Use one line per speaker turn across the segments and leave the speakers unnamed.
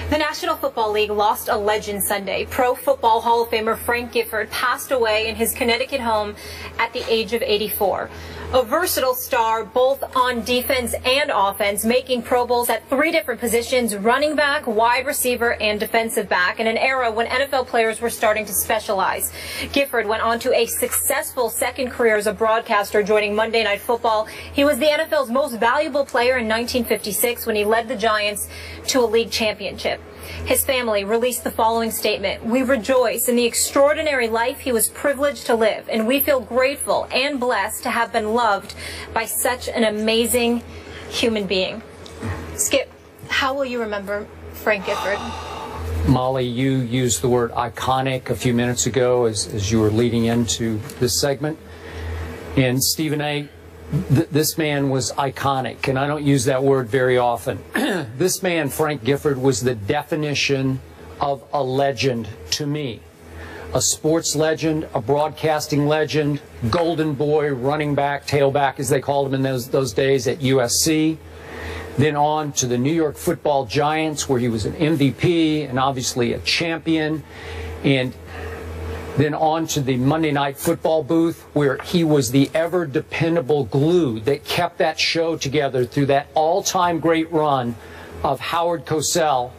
The National Football League lost a legend Sunday. Pro Football Hall of Famer Frank Gifford passed away in his Connecticut home at the age of 84. A versatile star both on defense and offense, making Pro Bowls at 3 different positions: running back, wide receiver, and defensive back, in an era when NFL players were starting to specialize. Gifford went on to a successful second career as a broadcaster, joining Monday Night Football. He was the NFL's most valuable player in 1956 when he led the Giants to a league championship. His family released the following statement: "We rejoice in the extraordinary life he was privileged to live, and we feel grateful and blessed to have been loved by such an amazing human being." Skip, how will you remember Frank Gifford?
Molly, you used the word iconic a few minutes ago as you were leading into this segment. And Stephen A., this man was iconic, and I don't use that word very often. This man, Frank Gifford, was the definition of a legend to me. A sports legend, a broadcasting legend, golden boy, running back, tailback, as they called him in those days at USC. Then on to the New York Football Giants, where he was an MVP and obviously a champion. And then on to the Monday Night Football booth, where he was the ever dependable glue that kept that show together through that all-time great run of Howard Cosell,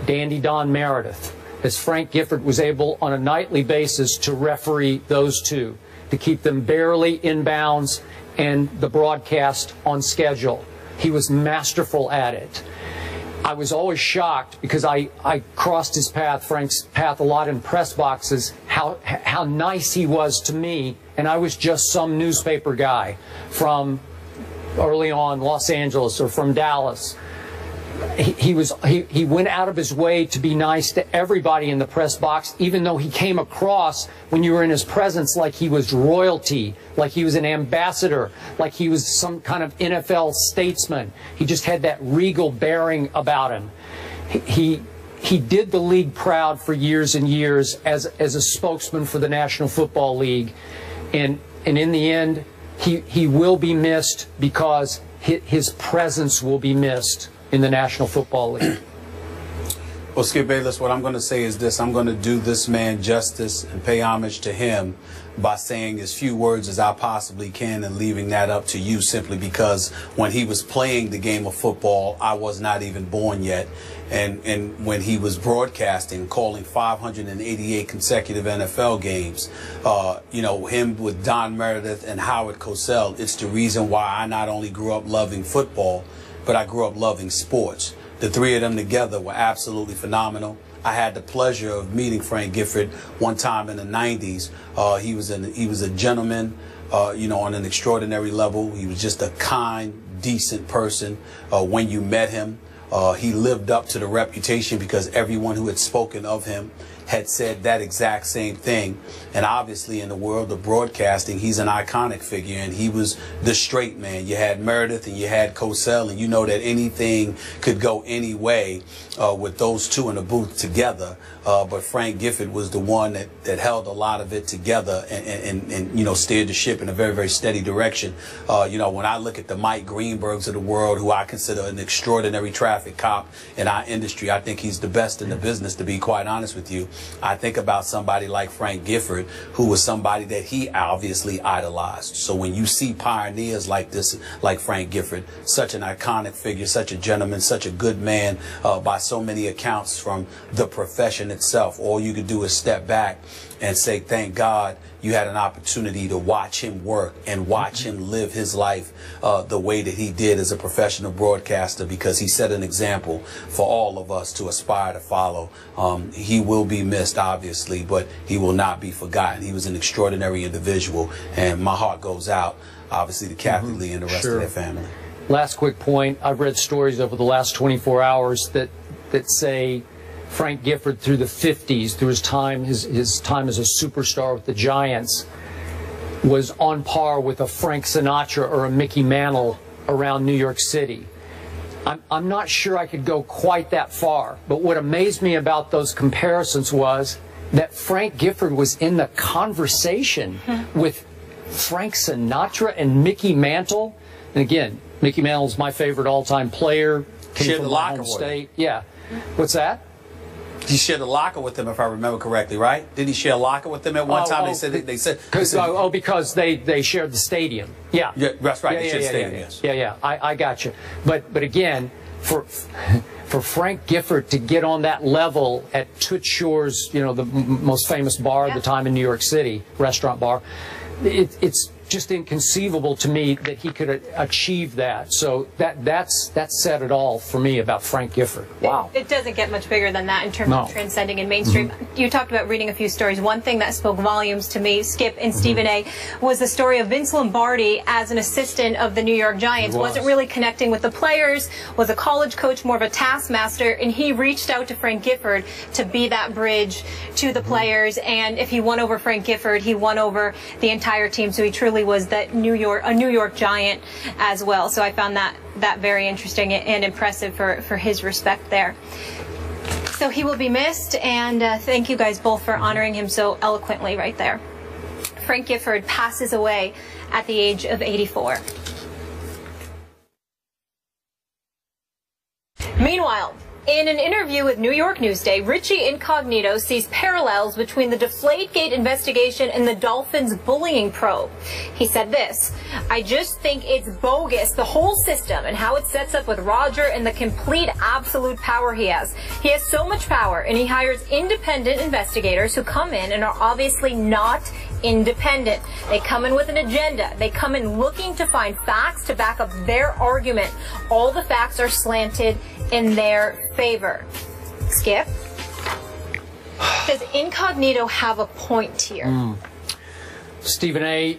Dandy Don Meredith, as Frank Gifford was able on a nightly basis to referee those two, to keep them barely in bounds and the broadcast on schedule. He was masterful at it. I was always shocked, because I crossed his path, Frank's path, a lot in press boxes, how nice he was to me, and I was just some newspaper guy from early on Los Angeles or from Dallas. He went out of his way to be nice to everybody in the press box, even though he came across, when you were in his presence, like he was royalty, like he was an ambassador, like he was some kind of NFL statesman. He just had that regal bearing about him. He did the league proud for years and years as a spokesman for the National Football League, and in the end, he will be missed, because his presence will be missed in the National Football League.
Well, Skip Bayless, what I'm going to say is this: I'm going to do this man justice and pay homage to him by saying as few words as I possibly can, and leaving that up to you, simply because when he was playing the game of football, I was not even born yet. And when he was broadcasting, calling 588 consecutive NFL games, you know, him with Don Meredith and Howard Cosell, it's the reason why I not only grew up loving football, but I grew up loving sports. The three of them together were absolutely phenomenal. I had the pleasure of meeting Frank Gifford one time in the 90s. He was a gentleman, you know, on an extraordinary level. He was just a kind, decent person. When you met him, he lived up to the reputation, because everyone who had spoken of him had said that exact same thing. And obviously in the world of broadcasting, he's an iconic figure, and he was the straight man. You had Meredith and you had Cosell, and you know that anything could go any way with those two in the booth together. But Frank Gifford was the one that held a lot of it together and you know, steered the ship in a very, very steady direction. You know, when I look at the Mike Greenbergs of the world, who I consider an extraordinary traffic cop in our industry, I think he's the best in the business, to be quite honest with you. I think about somebody like Frank Gifford, who was somebody that he obviously idolized. So when you see pioneers like this, like Frank Gifford, such an iconic figure, such a gentleman, such a good man by so many accounts from the profession itself, all you could do is step back and say, thank God you had an opportunity to watch him work and watch him live his life the way that he did as a professional broadcaster, because he set an example for all of us to aspire to follow. He will be missed, obviously, but he will not be forgotten. He was an extraordinary individual, and my heart goes out, obviously, to Kathy Lee and the rest of their family.
Last quick point: I've read stories over the last 24 hours that say Frank Gifford, through the 50s, through his time as a superstar with the Giants, was on par with a Frank Sinatra or a Mickey Mantle around New York City. I'm not sure I could go quite that far, but what amazed me about those comparisons was that Frank Gifford was in the conversation with Frank Sinatra and Mickey Mantle. And again, Mickey Mantle's my favorite all-time player. Came from my home state. Yeah. What's that?
He shared a locker with them, if I remember correctly, right? Did he share a locker with them at one time? They said
because they shared the stadium. Yeah,
that's right. They shared the stadium. Yes.
Yeah. I got you. But again, for Frank Gifford to get on that level at Toots Shor's, the most famous bar at the time in New York City, restaurant bar, it's just inconceivable to me that he could achieve that. So that said it all for me about Frank Gifford. Wow.
It doesn't get much bigger than that in terms of transcending in mainstream. You talked about reading a few stories. One thing that spoke volumes to me, Skip and Stephen A., was the story of Vince Lombardi as an assistant of the New York Giants. Wasn't really connecting with the players, was a college coach, more of a taskmaster, and he reached out to Frank Gifford to be that bridge to the players. And if he won over Frank Gifford, he won over the entire team. So he truly was that a New York Giant as well. So I found that very interesting and impressive for his respect there. So he will be missed, and thank you guys both for honoring him so eloquently right there. Frank Gifford passes away at the age of 84. Meanwhile, in an interview with New York Newsday, Richie Incognito sees parallels between the Deflategate investigation and the Dolphins' bullying probe. He said this, "I just think it's bogus, the whole system, and how it sets up with Roger and the complete absolute power he has. He has so much power, and he hires independent investigators who come in and are obviously not independent. They come in with an agenda. They come in looking to find facts to back up their argument. All the facts are slanted in their favor." Skip? Does Incognito have a point here?
Stephen A.,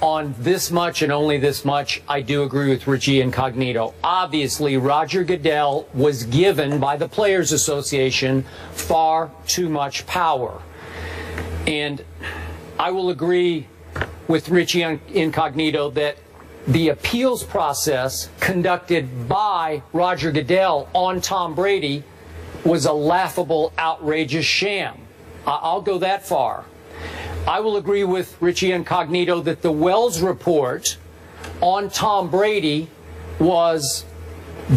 on this much and only this much, I do agree with Richie Incognito. Obviously, Roger Goodell was given by the Players Association far too much power. And I will agree with Richie Incognito that the appeals process conducted by Roger Goodell on Tom Brady was a laughable, outrageous sham. I'll go that far. I will agree with Richie Incognito that the Wells report on Tom Brady was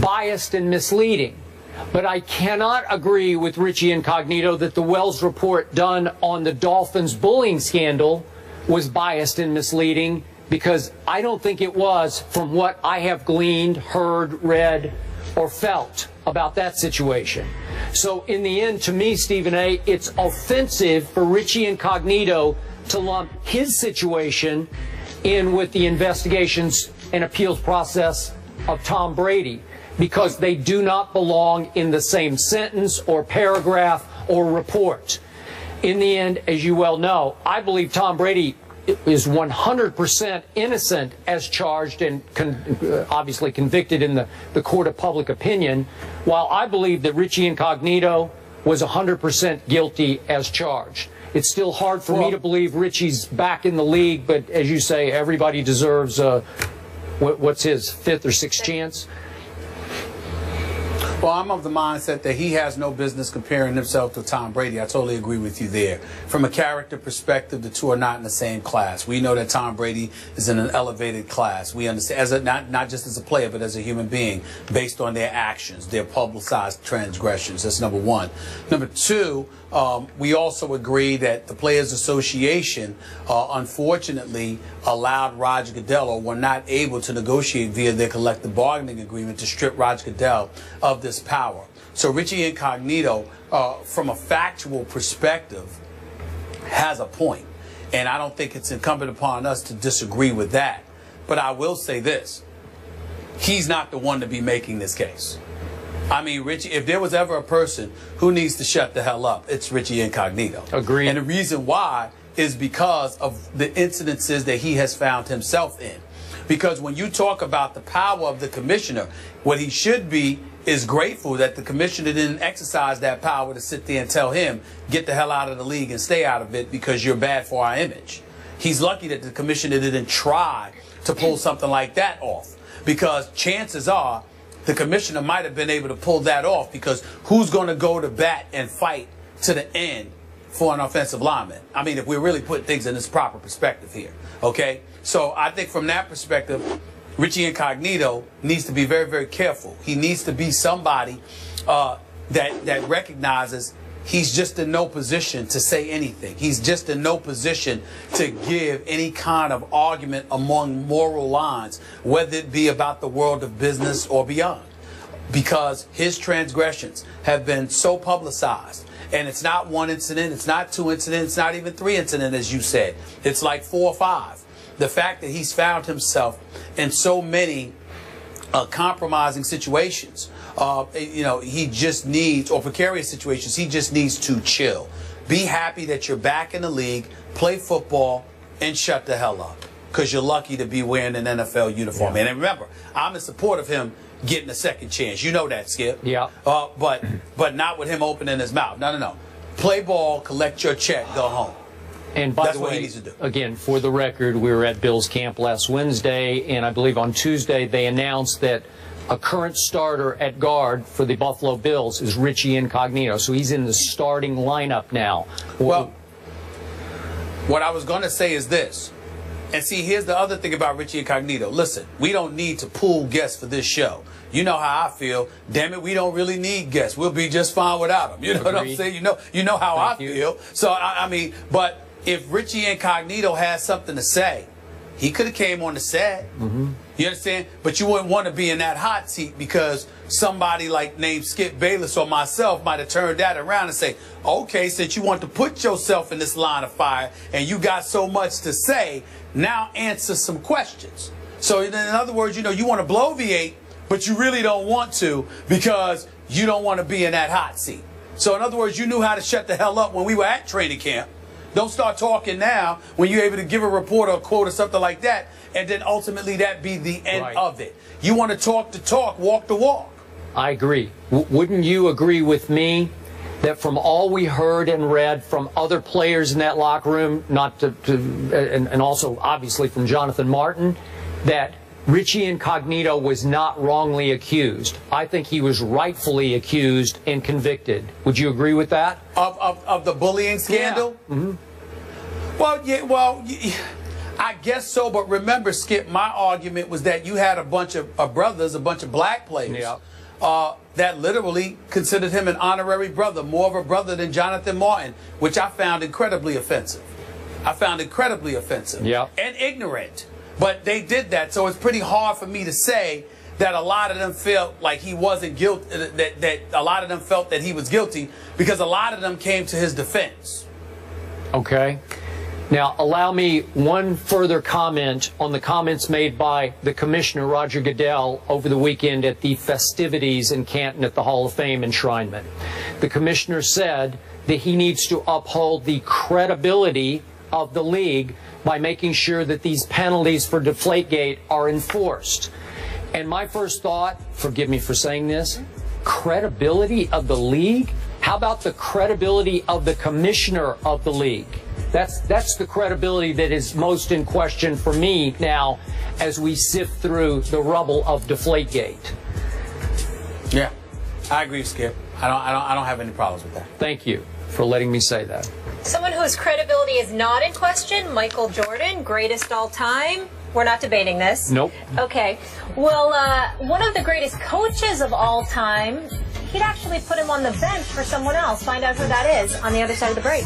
biased and misleading. But I cannot agree with Richie Incognito that the Wells report done on the Dolphins bullying scandal was biased and misleading, because I don't think it was, from what I have gleaned, heard, read, or felt about that situation. So in the end, to me, Stephen A., it's offensive for Richie Incognito to lump his situation in with the investigations and appeals process of Tom Brady, because they do not belong in the same sentence or paragraph or report. In the end, as you well know, I believe Tom Brady is 100% innocent as charged and obviously convicted in the court of public opinion, while I believe that Richie Incognito was 100% guilty as charged. It's still hard for me to believe Richie's back in the league, but as you say, everybody deserves what's his fifth or sixth chance?
Well, I'm of the mindset that he has no business comparing himself to Tom Brady. I totally agree with you there. From a character perspective, the two are not in the same class. We know that Tom Brady is in an elevated class. We understand, not just as a player, but as a human being, based on their actions, their publicized transgressions. That's number one. Number two, we also agree that the Players Association, unfortunately, allowed Roger Goodell, or were not able to negotiate via their collective bargaining agreement to strip Roger Goodell of this power. So Richie Incognito, from a factual perspective, has a point. And I don't think it's incumbent upon us to disagree with that. But I will say this. He's not the one to be making this case. I mean, Richie, if there was ever a person who needs to shut the hell up, it's Richie Incognito.
Agreed.
And the reason why is because of the incidences that he has found himself in. Because when you talk about the power of the commissioner, what he should be is grateful that the commissioner didn't exercise that power to sit there and tell him, get the hell out of the league and stay out of it because you're bad for our image. He's lucky that the commissioner didn't try to pull something like that off, because chances are the commissioner might have been able to pull that off, because who's going to go to bat and fight to the end for an offensive lineman? I mean, if we're really putting things in this proper perspective here, okay? So I think from that perspective, Richie Incognito needs to be very, very careful. He needs to be somebody that recognizes he's just in no position to say anything. He's just in no position to give any kind of argument among moral lines, whether it be about the world of business or beyond, because his transgressions have been so publicized. And it's not one incident, it's not two incidents, it's not even three incidents, as you said. It's like 4 or 5. The fact that he's found himself in so many compromising situations, he just needs, or precarious situations, he just needs to chill. Be happy that you're back in the league, play football, and shut the hell up. Because you're lucky to be wearing an NFL uniform. Yeah. And remember, I'm in support of him getting a second chance. You know that, Skip.
Yeah.
But not with him opening his mouth. No. Play ball, collect your check, go home.
And by
That's
the
what
way,
he needs to do.
Again, for the record, we were at Bill's camp last Wednesday, and I believe on Tuesday they announced that a current starter at guard for the Buffalo Bills is Richie Incognito. So he's in the starting lineup now.
Well, what I was going to say is this. And see, here's the other thing about Richie Incognito. Listen, we don't need to pool guests for this show. You know how I feel. Damn it, we don't really need guests. We'll be just fine without them. You know what I'm saying? You know how I feel. So, I mean, but if Richie Incognito has something to say, he could have came on the set. Mm-hmm. You understand? But you wouldn't want to be in that hot seat because somebody like named Skip Bayless or myself might have turned that around and say, okay, since you want to put yourself in this line of fire and you got so much to say, now answer some questions. So in other words, you want to bloviate, but you really don't want to because you don't want to be in that hot seat. So in other words, you knew how to shut the hell up when we were at training camp. Don't start talking now when you're able to give a report or a quote or something like that, and then ultimately that be the end of it. You want to talk the talk, walk the walk.
I agree. Wouldn't you agree with me that from all we heard and read from other players in that locker room, and also obviously from Jonathan Martin, that Richie Incognito was not wrongly accused? I think he was rightfully accused and convicted. Would you agree with that?
Of the bullying scandal?
Yeah. Mm-hmm.
Well, I guess so. But remember, Skip, my argument was that you had a bunch of brothers, a bunch of black players, that literally considered him an honorary brother, more of a brother than Jonathan Martin, which I found incredibly offensive. And ignorant. But they did that, so it's pretty hard for me to say that a lot of them felt like he wasn't guilty, that a lot of them felt that he was guilty, because a lot of them came to his defense.
Okay. Now, allow me one further comment on the comments made by the Commissioner, Roger Goodell, over the weekend at the festivities in Canton at the Hall of Fame enshrinement. The Commissioner said that he needs to uphold the credibility of the league by making sure that these penalties for Deflategate are enforced. And my first thought, forgive me for saying this, credibility of the league? How about the credibility of the commissioner of the league? That's the credibility that is most in question for me now as we sift through the rubble of Deflategate.
Yeah, I agree, Skip. I don't have any problems with that.
Thank you for letting me say that.
Someone whose credibility is not in question, Michael Jordan, greatest all time. We're not debating this.
Nope.
Okay. Well, one of the greatest coaches of all time, he'd actually put him on the bench for someone else. Find out who that is on the other side of the break.